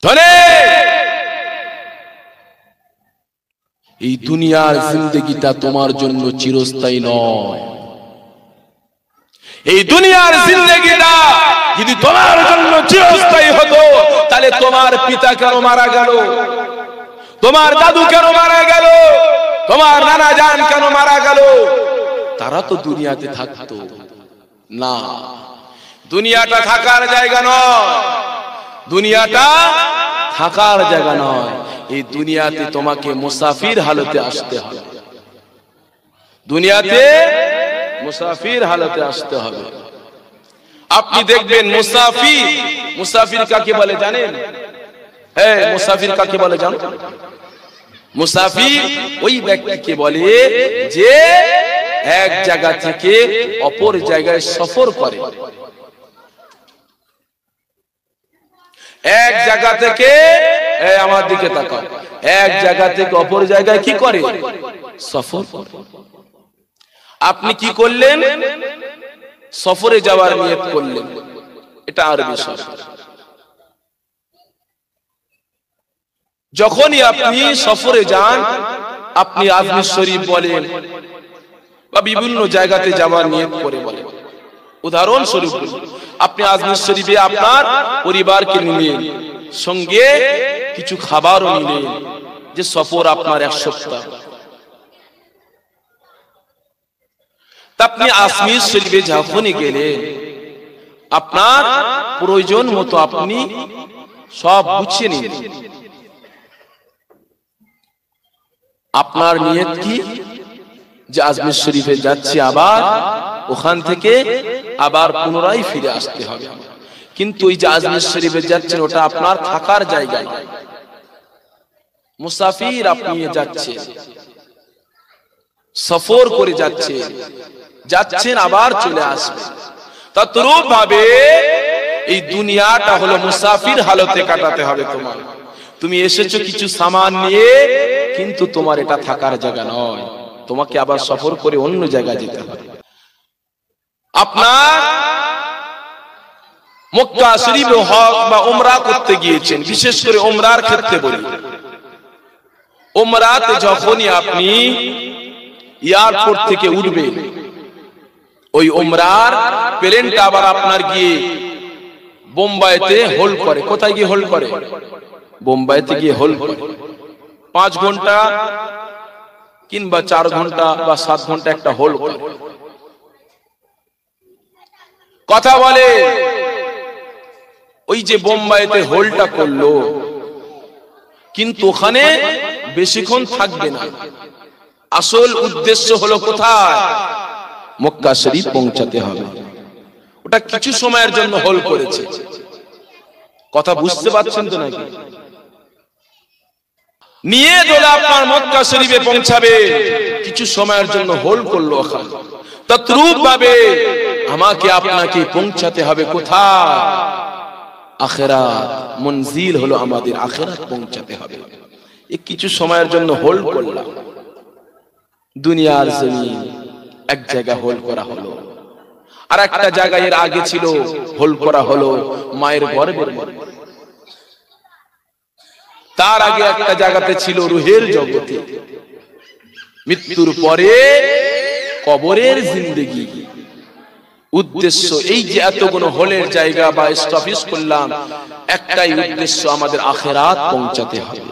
ধরে এই দুনিয়ার জিন্দেগিটা তোমার জন্য চিরস্থায়ী নয়। এই দুনিয়ার জিন্দেগিটা যদি তোমার জন্য চিরস্থায়ী হতো, তাহলে তোমার পিতা কেন মারা গেল, তোমার দাদু কেন মারা গেল, তোমার নানা জান কেন মারা গেল? তারা তো দুনিয়াতে থাকতো না। দুনিয়াটা থাকার জায়গা নয়, দুনিয়াটা থাকার জায়গা নয়। এই দুনিয়াতে তোমাকে মুসাফির হালতে আসতে হবে, দুনিয়াতে মুসাফির হালতে আসতে হবে। আপনি দেখবেন মুসাফির, মুসাফির কাকে বলে জানেন? হ্যাঁ, মুসাফির কাকে বলে জানো? মুসাফির ওই ব্যক্তিকে বলে যে এক জায়গা থেকে অপর জায়গায় সফর করে। এক জায়গা থেকে, আমার দিকে তাকাও, এক জায়গা থেকে অপর জায়গায় কি করে? সফর করে। আপনি কি করলেন? সফরে যাওয়ার নিয়ত করলেন, এটা আরবি শব্দ। যখনই আপনি সফরে যান, আপনি আজমির শরীফ বলেন বা বিভিন্ন জায়গাতে যাওয়ার নিয়ত করে বলেন। উদাহরণস্বরূপ আপনি আজমির শরীফে আপনার পরিবারকে নিলেন, সঙ্গে কিছু খাবারও নিলেন, যে সফর আপনার এক সপ্তাহ। আপনি আজমির শরীফে যখনই গেলেন, আপনার প্রয়োজন মতো আপনি সব গুছিয়ে নিলেন। আপনার নিয়ত কি? যে আজমির শরীফে যাচ্ছি, আবার ওখান থেকে আবার পুনরায় ফিরে আসতে হবে। কিন্তু ওই যে আজমির শরীফে যাচ্ছেন, ওটা আপনার থাকার জায়গা। মুসাফির আপনি যাচ্ছেন, সফর করে যাচ্ছেন, যাচ্ছেন আবার চলে আসবেন। তদ্রূপ ভাবে এই দুনিয়াটা হলো মুসাফির হালতে কাটাতে হবে তোমার। তুমি এসেছো কিছু সামান নিয়ে, কিন্তু তোমার এটা থাকার জায়গা নয়, তোমাকে আবার সফর করে অন্য জায়গায় যেতে হবে। আপনার মক্কা শরীফে হজ বা উমরা করতে গিয়েছেন, বিশেষ করে উমরার ক্ষেত্রে বলি, উমরাতে যখনই আপনি এয়ারপোর্ট থেকে উঠবেন, ওই উমরার প্লেনটা আবার আপনার গিয়ে বোম্বাইতে হোল্ড করে। কোথায় গিয়ে হোল্ড করে? বোম্বাইতে গিয়ে হোল্ড করে। 5 ঘন্টা কিংবা 4 ঘন্টা বা 7 ঘন্টা একটা হোল্ড করে। কথা বলে ওই যে বোম্বাইতে হোল্ডটা করলো, কিন্তু ওখানে বেশিক্ষণ থাকবে না। আসল উদ্দেশ্য হলো কোথায়? মক্কা শরীফ পৌঁছাতে হবে। ওটা কিছু সময়ের জন্য হোল্ড করেছে। কথা বুঝতে পারছেন তো নাকি? নিয়ে চলে আপনার মক্কা শরীফে পৌঁছাবে, কিছু সময়ের জন্য হোল্ড করলো ওখানে। তদ্রূপ ভাবে আমাকে আপনাকে পৌঁছাতে হবে কোথায়? আখিরাত। মঞ্জিল হলো আমাদের আখিরাত, পৌঁছাতে হবে। এই কিছু সময়ের জন্য হোল্ড করলাম, দুনিয়ার জমিন এক জায়গায় হোল্ড করা হলো, আর একটা জায়গায় এর আগে ছিল হোল্ড করা হলো মায়ের গর্ভের মধ্যে। তার আগে একটা জায়গাতে ছিল রুহের জগতে। মৃত্যুর পরে কবরের জিন্দেগি। উদ্দেশ্য এই যে এতগুলো হোলের জায়গা বা স্টপেজ করলাম, একটাই উদ্দেশ্য, আমাদের আখিরাত পৌঁছাতে হবে।